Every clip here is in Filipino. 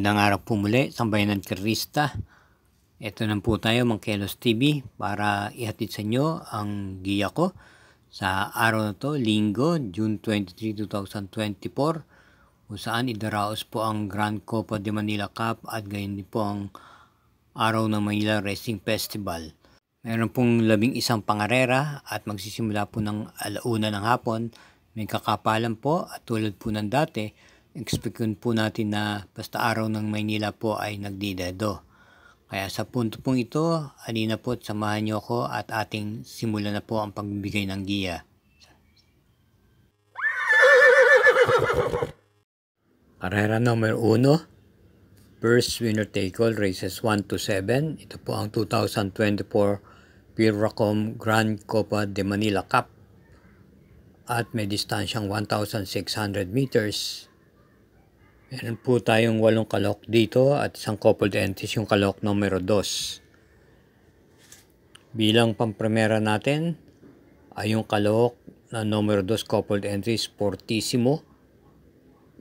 Magandang araw po muli, sambayanan Krista. Ito na po tayo, Mang Kelos TV, para ihatid sa inyo ang giya ko sa araw na to, Linggo, June 23, 2024, kung saan idaraos po ang Grand Copa de Manila Cup at gayon din po ang Araw ng Manila Racing Festival. Meron pong 11 pangarera at magsisimula po ng 1:00 ng hapon. May kakapalan po at tulad po ng dati, expectin po natin na basta araw ng Maynila po ay nagdidedo. Kaya sa punto pong ito, halina po at samahan niyo ako at ating simulan na po ang pagbibigay ng giya. Karera number 1, first winner take all, races 1 to 7. Ito po ang 2024 Pirracom Grand Copa de Manila Cup at may distansyang 1,600 meters. Meron po tayong 8 kalok dito at isang coupled entries yung kalok numero 2. Bilang pampremera natin ay yung kalok na numero 2 coupled entries Fortissimo.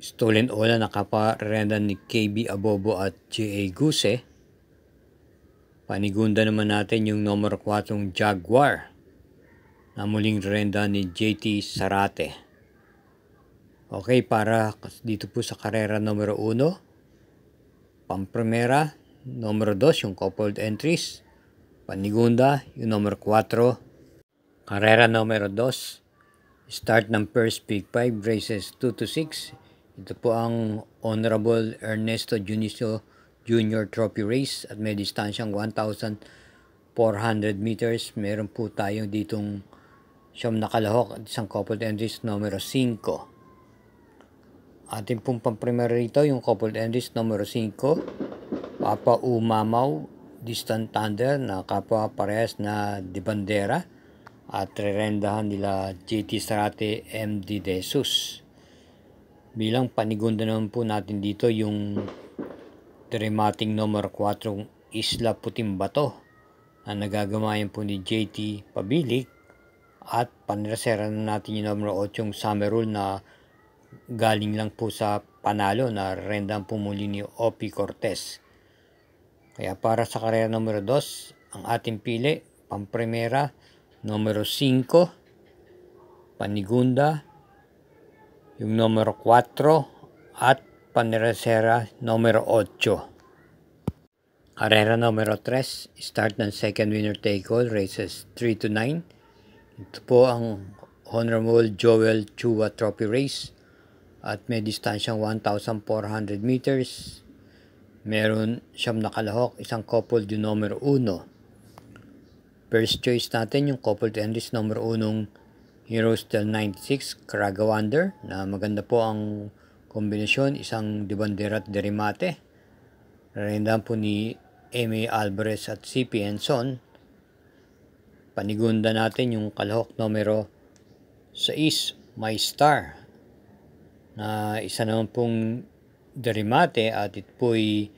Stolen Ola nakaparendan ni KB Abobo at J.A. Guse. Panigunda naman natin yung numero 4 Jaguar na muling renda ni JT Sarate. Okay, para dito po sa karera numero 1, pampremera, numero 2 yung coupled entries, panigunda yung numero 4. Karera numero 2, start ng first Big 5, races 2 to 6. Ito po ang Honorable Ernesto Junicio Junior Trophy Race at may distansyang 1,400 meters. Meron po tayo ditong siyam na kalahok at isang coupled entries numero 5. Ating pong pampremera rito yung coupled entries numero 5, Papa Umamaw Distant Thunder na kapwa parehas na de bandera at rerendahan nila JT Sarate MD De Jesus. Bilang panigunda naman po natin dito yung dramatic numero 4 Isla Puting Bato na nagagamayan po ni JT Pabilik at panresera na natin yung numero 8 Summer Rule na galing lang po sa panalo na rendahan po muli ni Opi Cortez. Kaya para sa karera numero 2, ang ating pili, pampremera, numero 5, panigunda, yung numero 4, at panresera, numero 8. Karera numero 3, start ng second winner take all, races 3 to 9. Ito po ang Honorable Joel Chua Trophy Race at may distansyang 1,400 meters. Meron siyam na kalahok, isang coupled yung numero 1. First choice natin yung coupled entries numero 1 Heroes del 96 Caraga Wonder na maganda po ang kombinasyon, isang de bandera at de remate. Rendahan po ni M.A. Alvarez at C.P. Enson. Panigunda natin yung kalahok numero 6 My Star na isa naman pong de remate at ito po'y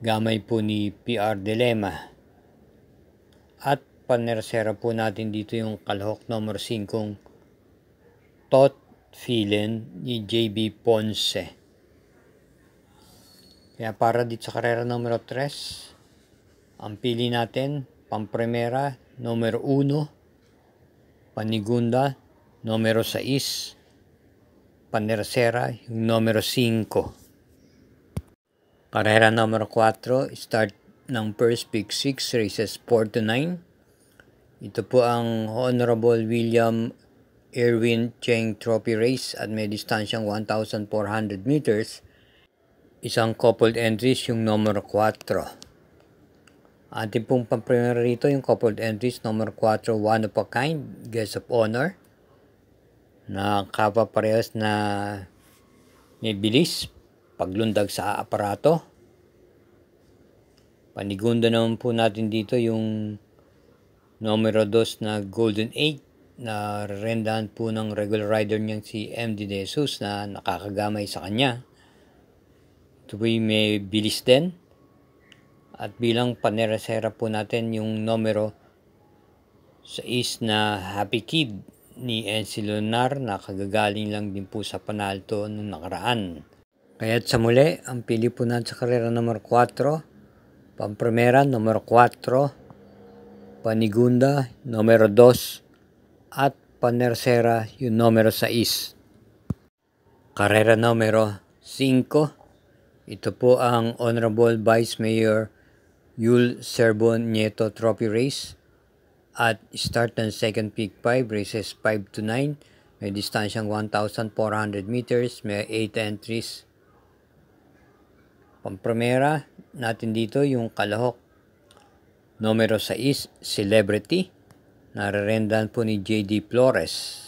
gamay po ni PR Dilema. At panersera po natin dito yung kalahok numero 5 Tot Feeling ni JB Ponce. Kaya para dito sa karera numero 3, ang pili natin, pampremera, numero 1, panigunda, numero 6, panersera, yung numero 5. Karera numero 4, start ng first Big 6, races 4 to 9. Ito po ang Honorable William Erwin Cheng Trophy Race at may distansyang 1,400 meters. Isang coupled entries yung numero 4. Ating pong pampremera rito yung coupled entries numero 4, One of a Kind, Guest of Honor na kapaparehas na may bilis paglundag sa aparato. Panigunda naman po natin dito yung numero 2 na Golden 8 na rendahan po ng regular rider niyang si MD De Jesus na nakakagamay sa kanya. Ito po may bilis din. At bilang paneresera po natin yung numero 6 na Happy Kid ni NC Lunar na kagagaling lang din po sa panalto nung nakaraan. Kaya't sa muli, ang pili po natin sa karera numero 4, pamprimera numero 4, panigunda numero 2, at panersera yung numero 6. Karera numero 5, ito po ang Honorable Vice Mayor Yul Serbon Nieto Trophy Race at start ng second peak 5, races 5 to 9, may distansyang 1,400 meters, may 8 entries. Pamprimera natin dito yung kalahok numero 6, Celebrity, nararendahan po ni J.D. Flores.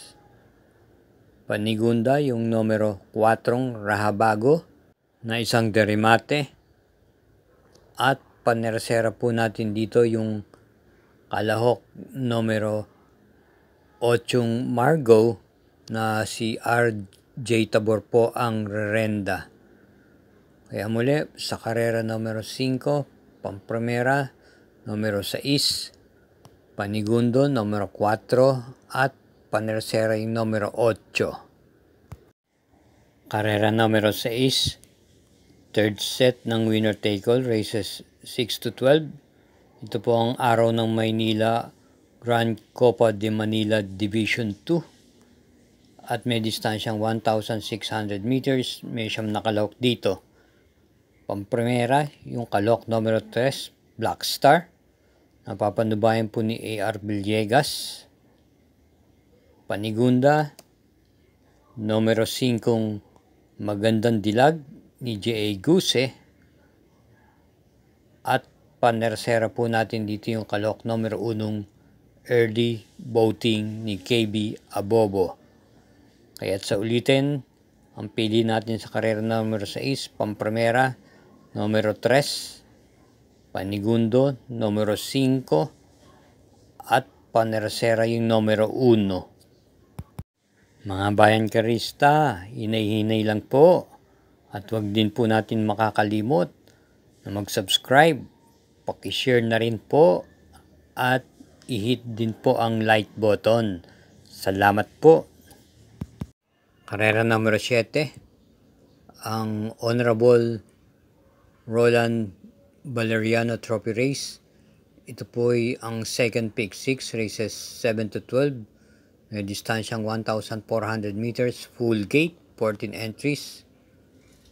Panigunda yung numero 4, Rahabago, na isang derimate. At panersera po natin dito yung kalahok numero 8, Margo, na si R.J. Tabor po ang rerenda. Kaya muli, sa karera numero 5, pamprimera numero 6, panigundo numero 4, at panersera yung numero 8. Karera numero 6, third set ng winner take all, races 6 to 12. Ito po ang araw ng Maynila Grand Copa de Manila Division 2 at may distansyang 1,600 meters. May siyam na kalahok dito. Pamprimera yung kalahok numero 3, Black Star, napapanubayan po ni A.R. Villegas. Panigunda numero 5, Magandang Dilag ni J.A. Guse. At panersera po natin dito yung kalahok numero 1, Early Boating ni KB Abobo. Kaya't sa ulitin, ang pili natin sa karera numero 6, pamprimera numero 3, panigundo numero 5, at panersera yung numero 1. Mga bayan karista, hinay-hinay lang po. At wag din po natin makakalimot na mag-subscribe, paki-share na rin po, at i-hit din po ang like button. Salamat po. Karera numero 7, ang Honorable Roland Valeriano Trophy Race. Ito po ay ang second pick 6, races 7 to 12. May distansyang 1,400 meters, full gate, 14 entries,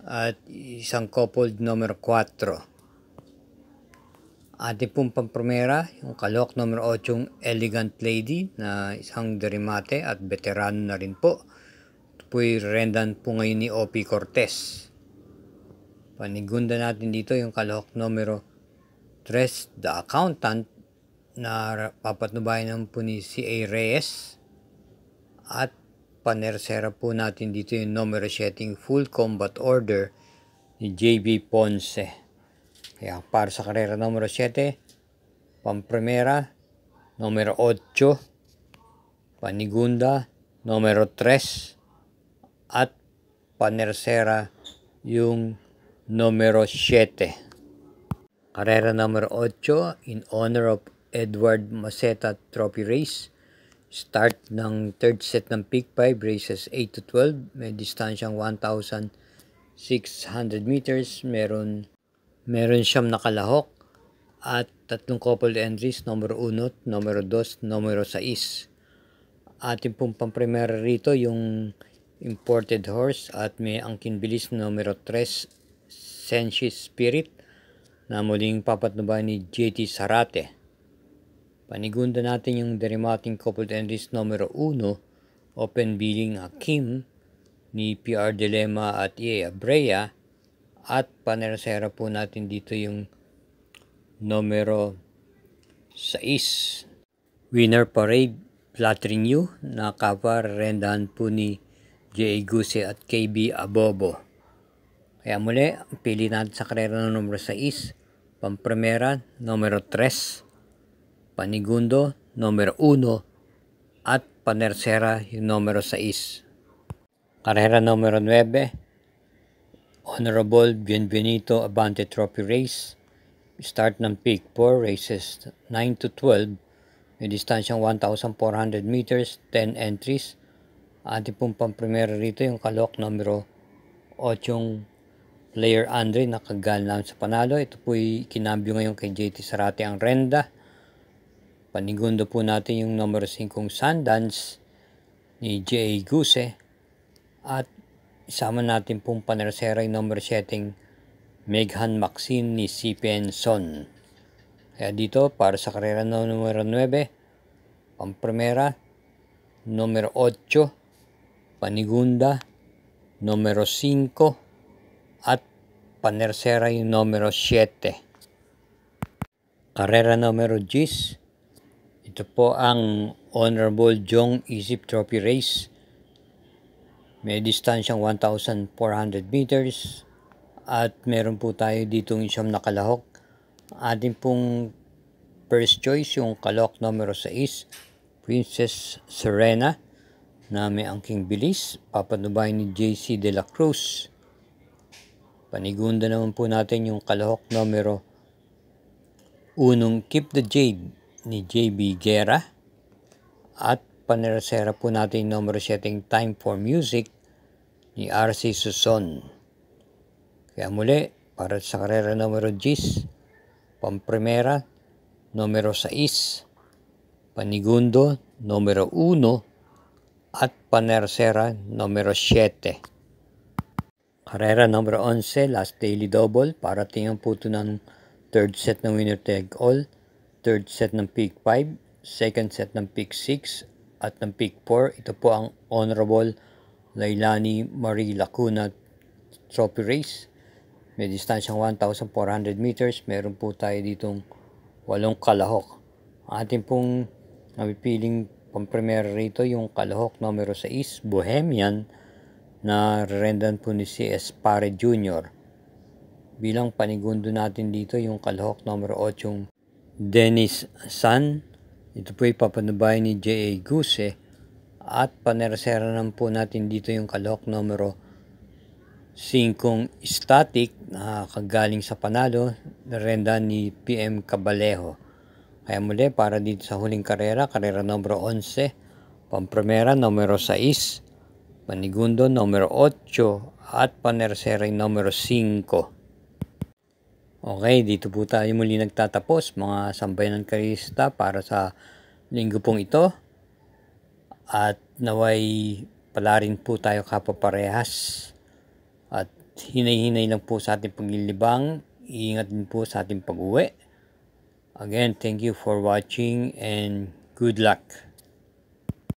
at isang coupled numero 4. Ating pong pamprimera, yung kalahok numero 8, Elegant Lady, na isang derimate at veterano na rin po. Ito po ay rendan po ngayon ni O.P. Cortez. Panigunda natin dito yung kalahok numero 3, The Accountant, na papatnubayan po ni C.A. Reyes. At panersera po natin dito yung numero 7, Full Combat Order ni J.B. Ponce. Kaya para sa karera numero 7, pamprimera numero 8, panigunda numero 3, at panersera yung numero 7. Karera numero 8, in honor of Edward Maceta Trophy Race. Start ng third set ng peak 5, races 8 to 12. May distansyang 1,600 meters. Meron siyam na kalahok at tatlong coupled entries, numero 1, numero 2, numero 6. Ating pong pamprimera rito yung imported horse at may angkin bilis numero 3, Sensi's Spirit, na muling papatnubayan ni J.T. Sarate. Panigunda natin yung derimating coupled entries numero 1, Open Billing Hakim ni PR Dilema at E.A. Abrea, at panersera po natin dito yung numero 6, Winner Parade Flattering You, na kaparendahan po ni J.A. Guse at KB Abobo. Kaya muli, pili natin sa karera ng numero 6, pamprimera numero 3, panigundo numero 1, at panersera yung numero 6. Karera numero 9, Honorable Bienvenido Abante Trophy Race. Start ng peak 4, races 9 to 12. May distansyang 1,400 meters, 10 entries. Ating pong pamprimera rito yung kalahok numero 8, player Andre nakagal namin sa panalo. Ito po'y kinambyo ngayon kay JT Sarate ang renda. Panigundo po natin yung numero 5 Sundance ni J.A. Guse. At isama natin pong panersera yung numero 7 Meghan Maxine ni CPN Son. Kaya dito para sa karera numero 9, pamprimera, numero 8, panigunda, numero 5, at panersera yung numero 7. Karera numero 10. Ito po ang Honorable Jong Isip Trophy Race. May distansyang 1,400 meters. At meron po tayo ditong isang nakalahok. Ating pong first choice yung kalahok numero 6, Princess Serena, na may angking bilis. Papanubay ni JC De La Cruz. Panigunda naman po natin yung kalahok numero 1, Keep the Jade ni JB Guerra. At panersera po natin yung numero 7, Time for Music ni RC Suson. Kaya muli, para sa karera numero 10, pamprimera, numero 6, panigundo, numero 1, at panersera, numero 7. Karera numero 11, last daily double. Para tingnan po ito ng third set ng winner take all, third set ng pick 5, second set ng pick 6, at ng pick 4. Ito po ang Honorable Lailani Marie Lacuna Trophy Race. May distansyang 1,400 meters. Meron po tayo ditong 8 kalahok. Ating pong napipiling pamprimera rito yung kalahok numero 6, Bohemian, na rendan po ni C.S. Pare Jr. Bilang panigundo natin dito yung kalahok numero 8, yung Dennis San. Ito po ipapanubay ni J.A. Guse. At panersera naman po natin dito yung kalahok numero 5, Static, na kagaling sa panalo, renda ni PM Cabalejo. Kaya muli, para dito sa huling karera, karera numero 11, pamprimera numero 6, panigundo numero 8, at panersera numero 5. Okay, dito po tayo muli nagtatapos, mga sambayanan karista, para sa linggo pong ito. At naway pala rin po tayo kapaparehas. At hinay-hinay lang po sa ating paglilibang. Iingat din po sa ating pag-uwi. Again, thank you for watching and good luck.